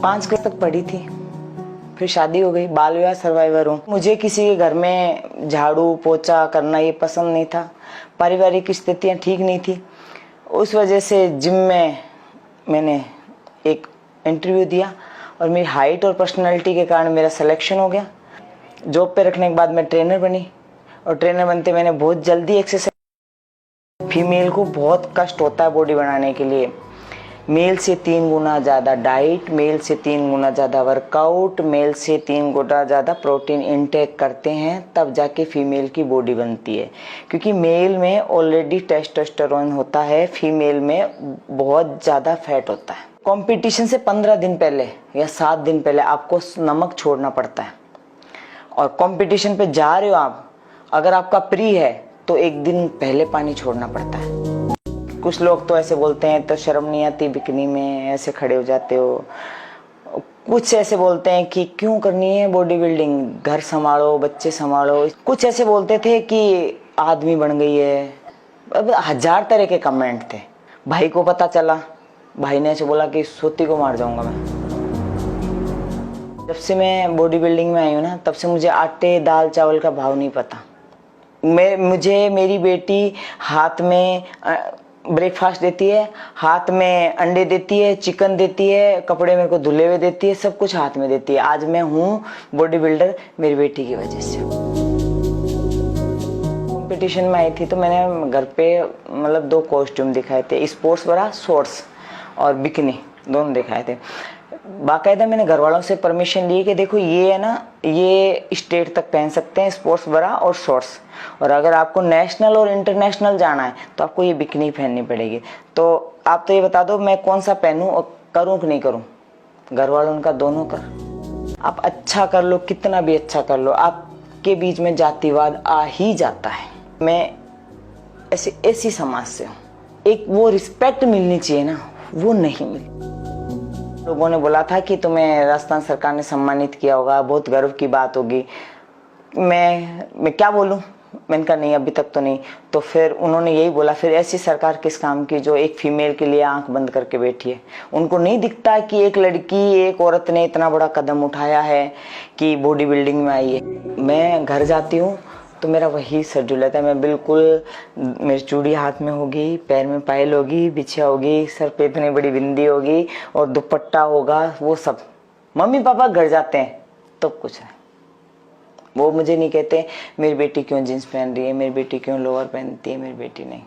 5 class तक पढ़ी थी, फिर शादी हो गई। बाल विवाह सर्वाइवर हूँ। मुझे किसी के घर में झाड़ू पोछा करना ये पसंद नहीं था। पारिवारिक स्थितियाँ ठीक नहीं थी। उस वजह से जिम में मैंने एक इंटरव्यू दिया और मेरी हाइट और पर्सनालिटी के कारण मेरा सिलेक्शन हो गया। जॉब पे रखने के बाद मैं ट्रेनर बनी और ट्रेनर बनते मैंने बहुत जल्दी एक्सरसाइज। फीमेल को बहुत कष्ट होता है बॉडी बनाने के लिए। मेल से 3 गुना ज़्यादा डाइट, मेल से 3 गुना ज़्यादा वर्कआउट, मेल से 3 गुना ज़्यादा प्रोटीन इनटेक करते हैं, तब जाके फीमेल की बॉडी बनती है। क्योंकि मेल में ऑलरेडी टेस्टोस्टेरोन होता है, फीमेल में बहुत ज़्यादा फैट होता है। कंपटीशन से 15 दिन पहले या 7 दिन पहले आपको नमक छोड़ना पड़ता है। और कंपटीशन पे जा रहे हो आप, अगर आपका प्री है तो 1 दिन पहले पानी छोड़ना पड़ता है। कुछ लोग तो ऐसे बोलते हैं तो शर्म नहीं आती बिकनी में ऐसे खड़े हो जाते हो। कुछ ऐसे बोलते हैं कि क्यों करनी है बॉडी बिल्डिंग, घर संभालो, बच्चे संभालो। कुछ ऐसे बोलते थे कि आदमी बन गई है। अब 1000 तरह के कमेंट थे। भाई को पता चला, भाई ने ऐसे बोला कि सोती को मार जाऊंगा मैं। जब से मैं बॉडी बिल्डिंग में आई हूँ ना, तब से मुझे आटे दाल चावल का भाव नहीं पता। मुझे मेरी बेटी हाथ में ब्रेकफास्ट देती है, हाथ में अंडे देती है, चिकन देती है, कपड़े मेरे को धुले हुए देती है, सब कुछ हाथ में देती है। आज मैं हूँ बॉडी बिल्डर मेरी बेटी की वजह से। कंपटीशन में आई थी तो मैंने घर पे मतलब 2 कॉस्ट्यूम दिखाए थे, स्पोर्ट्स ब्रा शॉर्ट्स और बिकनी दोनों दिखाए थे। बाकायदा मैंने घर वालों से परमिशन ली कि देखो ये है ना, ये स्टेट तक पहन सकते हैं स्पोर्ट्स ब्रा और शॉर्ट्स, और अगर आपको नेशनल और इंटरनेशनल जाना है तो आपको ये बिकनी पहननी पड़ेगी। तो आप तो ये बता दो मैं कौन सा पहनूं और करूं कि नहीं करूं। घर वालों उनका दोनों कर। आप अच्छा कर लो, कितना भी अच्छा कर लो, आपके बीच में जातिवाद आ ही जाता है। मैं ऐसी समाज से हूँ। एक वो रिस्पेक्ट मिलनी चाहिए ना, वो नहीं मिली। लोगों ने बोला था कि तुम्हें राजस्थान सरकार ने सम्मानित किया होगा, बहुत गर्व की बात होगी। मैं क्या बोलूं, मैंने कहा नहीं अभी तक तो नहीं। तो फिर उन्होंने यही बोला फिर ऐसी सरकार किस काम की जो एक फीमेल के लिए आंख बंद करके बैठी है। उनको नहीं दिखता कि एक लड़की, एक औरत ने इतना बड़ा कदम उठाया है कि बॉडी बिल्डिंग में आई है। मैं घर जाती हूँ तो मेरा वही शेड्यूल रहता है। मैं बिल्कुल, मेरी चूड़ी हाथ में होगी, पैर में पायल होगी, बिछिया होगी, सर पे इतनी बड़ी बिंदी होगी और दुपट्टा होगा, वो सब। मम्मी पापा घर जाते हैं तो कुछ है, वो मुझे नहीं कहते मेरी बेटी क्यों जींस पहन रही है, मेरी बेटी क्यों लोअर पहनती है, मेरी बेटी नहीं।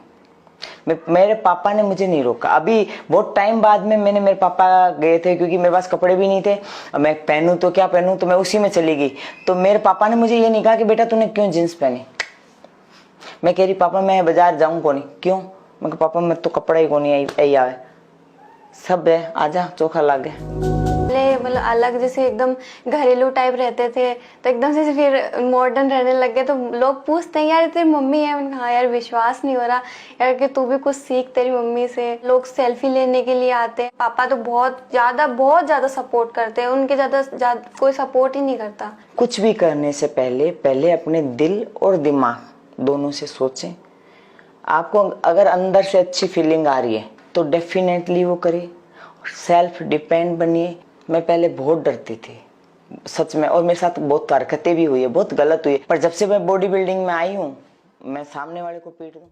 मेरे पापा ने मुझे नहीं रोका। अभी बहुत टाइम बाद में मेरे पापा गए थे क्योंकि मेरे पास कपड़े भी नहीं थे। अब मैं पहनूं तो क्या पहनूं, तो मैं उसी में चली गई। तो मेरे पापा ने मुझे ये नहीं कहा कि बेटा तूने क्यों जींस पहनी। मैं कह रही पापा मैं बाजार जाऊं को नहीं, क्यों। मैं कहा पापा मैं तो कपड़ा ही को नहीं आई आवे, सब है आजा चोखा लग गया। मतलब अलग जैसे एकदम घरेलू टाइप रहते थे, तो एकदम से फिर मॉडर्न रहने लग गए। तो लोग पूछते हैं यार तेरी मम्मी है। मैंने कहा यार विश्वास नहीं हो रहा यार कि तू भी कुछ सीख तेरी मम्मी से। लोग सेल्फी लेने के लिए आते हैं। पापा तो बहुत ज्यादा सपोर्ट करते हैं। उनके ज्यादा कोई सपोर्ट ही नहीं करता। कुछ भी करने से पहले अपने दिल और दिमाग दोनों से सोचें। आपको अगर अंदर से अच्छी फीलिंग आ रही है तो डेफिनेटली वो करिए। सेल्फ डिपेंड बनिए। मैं पहले बहुत डरती थी सच में, और मेरे साथ बहुत हरकतें भी हुई है, बहुत गलत हुई है। पर जब से मैं बॉडी बिल्डिंग में आई हूँ, मैं सामने वाले को पीट दूं।